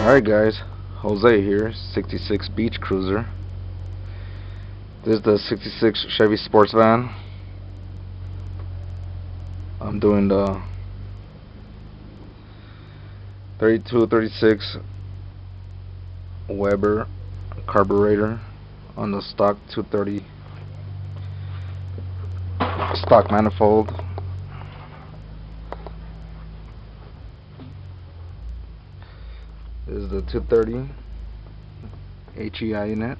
Alright guys, Jose here, 66 Beach Cruiser. This is the 66 Chevy sports van. I'm doing the 3236 Weber carburetor on the stock 230 stock manifold. This is the 230 HEI in it,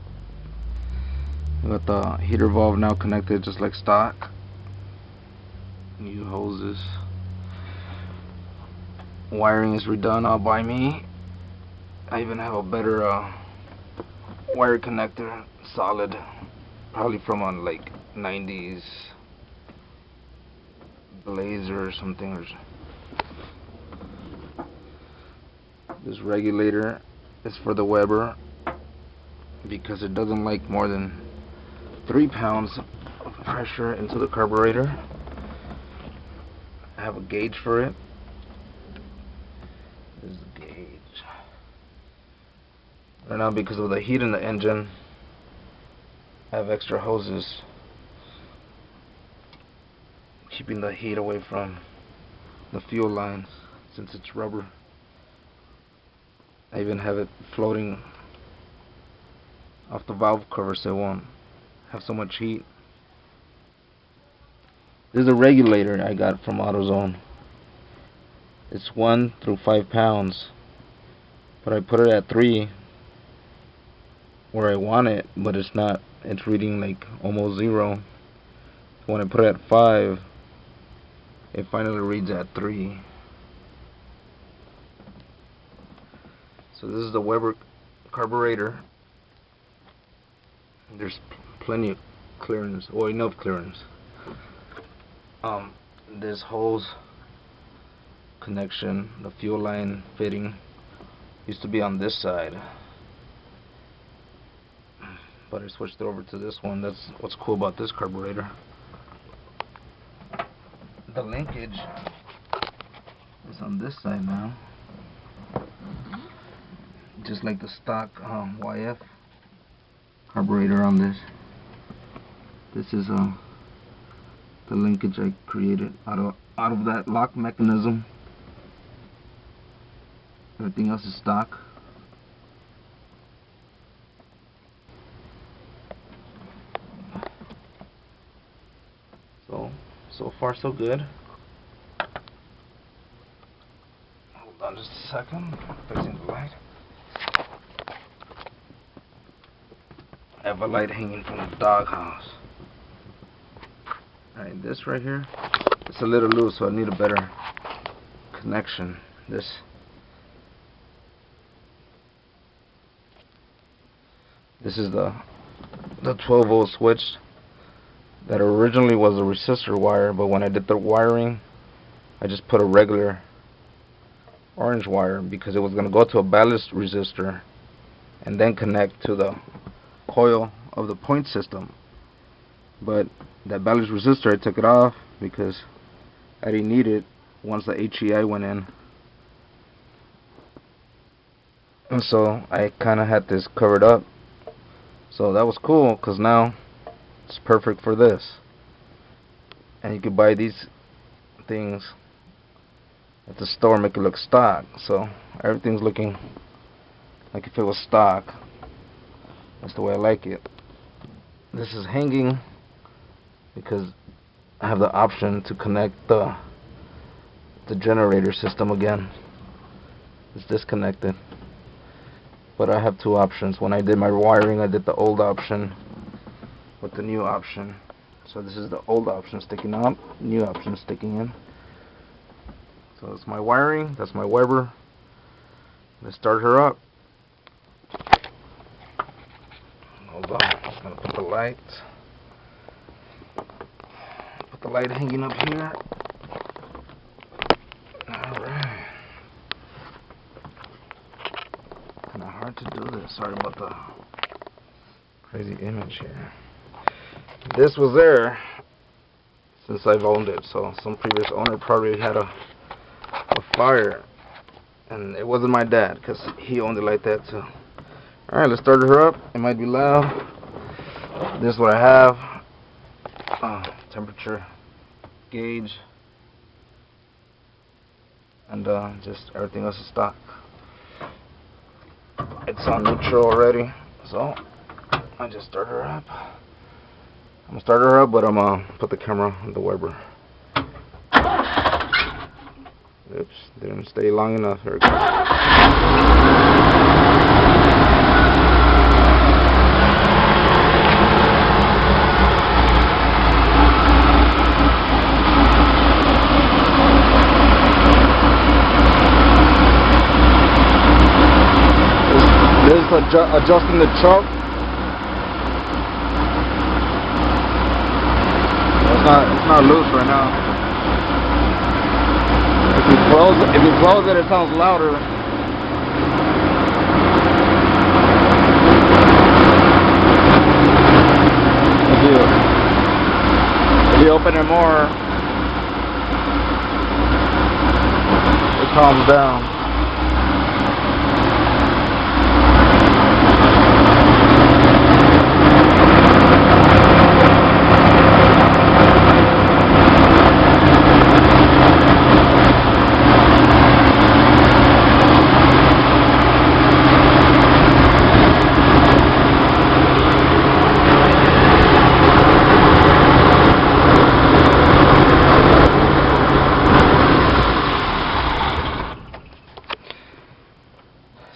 with the heater valve now connected just like stock. New hoses. Wiring is redone all by me. I even have a better wire connector, solid, probably from a like 90s Blazer or something. This regulator is for the Weber because it doesn't like more than 3 pounds of pressure into the carburetor. I have a gauge for it. This is the gauge. Right now, because of the heat in the engine, I have extra hoses keeping the heat away from the fuel lines since it's rubber. I even have it floating off the valve cover so it won't have so much heat. This is a regulator I got from AutoZone. It's 1 through 5 pounds, but I put it at 3 where I want it, but it's not. It's reading like almost 0. When I put it at 5, it finally reads at 3. So this is the Weber carburetor. There's plenty of clearance, or enough clearance. This hose connection, the fuel line fitting, used to be on this side, but I switched it over to this one. That's what's cool about this carburetor. The linkage is on this side now, just like the stock YF carburetor on this. This is the linkage I created out of that lock mechanism. Everything else is stock. So far so good. Hold on just a second. Facing the light. I have a light hanging from the doghouse. Alright, this right here, it's a little loose, so I need a better connection. This is the 12-volt switch that originally was a resistor wire, but when I did the wiring, I just put a regular orange wire because it was going to go to a ballast resistor and then connect to the coil of the point system. But that ballast resistor, I took it off because I didn't need it once the HEI went in. And so I kind of had this covered up. So that was cool because now it's perfect for this. And you could buy these things at the store, make it look stock. So everything's looking like if it was stock. That's the way I like it. This is hanging because I have the option to connect the generator system again. It's disconnected, but I have 2 options. When I did my wiring, I did the old option with the new option. So this is the old option sticking out, new option sticking in. So that's my wiring, that's my Weber. Let's start her up. Hold on, I'm gonna put the light. Put the light hanging up here. Alright. Kinda hard to do this. Sorry about the crazy image here. This was there since I've owned it, so some previous owner probably had a fire And it wasn't my dad, because he owned it like that too. Alright, let's start her up. It might be loud. This is what I have. Temperature gauge. And just everything else is stock. It's on neutral already, so I just start her up. I'm gonna start her up, but I'm gonna put the camera on the Weber. Oops, didn't stay long enough. There we go. This is adjusting the choke. It's not loose right now. If you close it, it sounds louder. If you open it more, it calms down.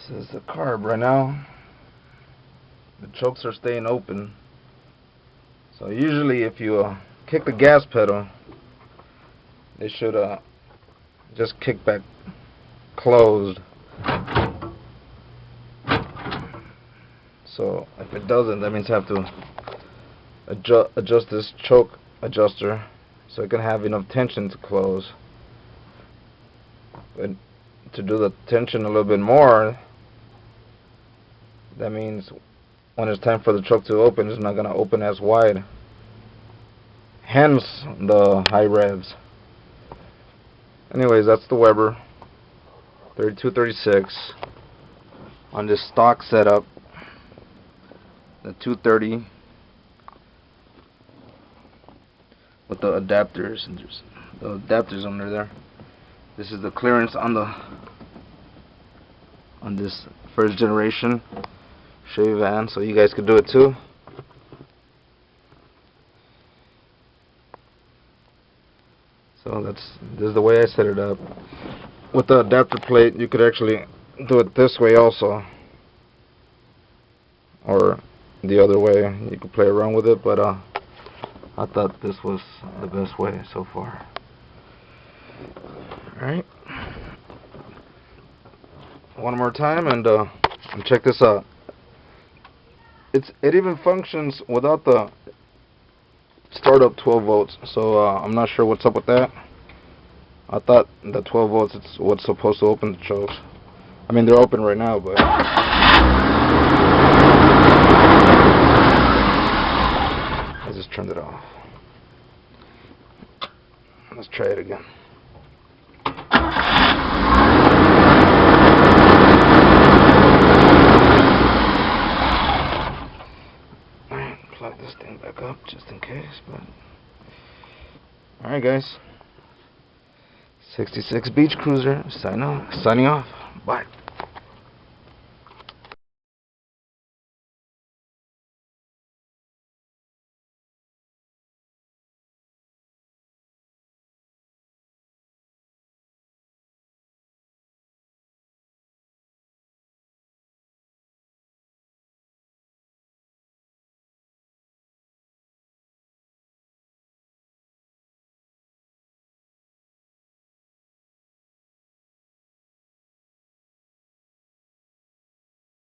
This is the carb right now. The chokes are staying open. So usually if you kick the gas pedal, they should just kick back closed. So if it doesn't, that means I have to adjust this choke adjuster so it can have enough tension to close. But to do the tension a little bit more, that means when it's time for the choke to open, it's not going to open as wide. Hence the high revs. Anyways, that's the Weber 3236 on this stock setup. The 230 with the adapters, and there's the adapters under there. This is the clearance on this first generation Chevy van, so you guys could do it too. So this is the way I set it up. With the adapter plate, you could actually do it this way also, or the other way. You could play around with it, but I thought this was the best way so far. Alright, one more time, and check this out. It even functions without the startup 12 volts, so I'm not sure what's up with that. I thought the 12 volts is what's supposed to open the chokes. I mean, they're open right now, but I just turned it off. Let's try it again. Plug this thing back up just in case, but alright guys, 66 Beach Cruiser signing off. Bye.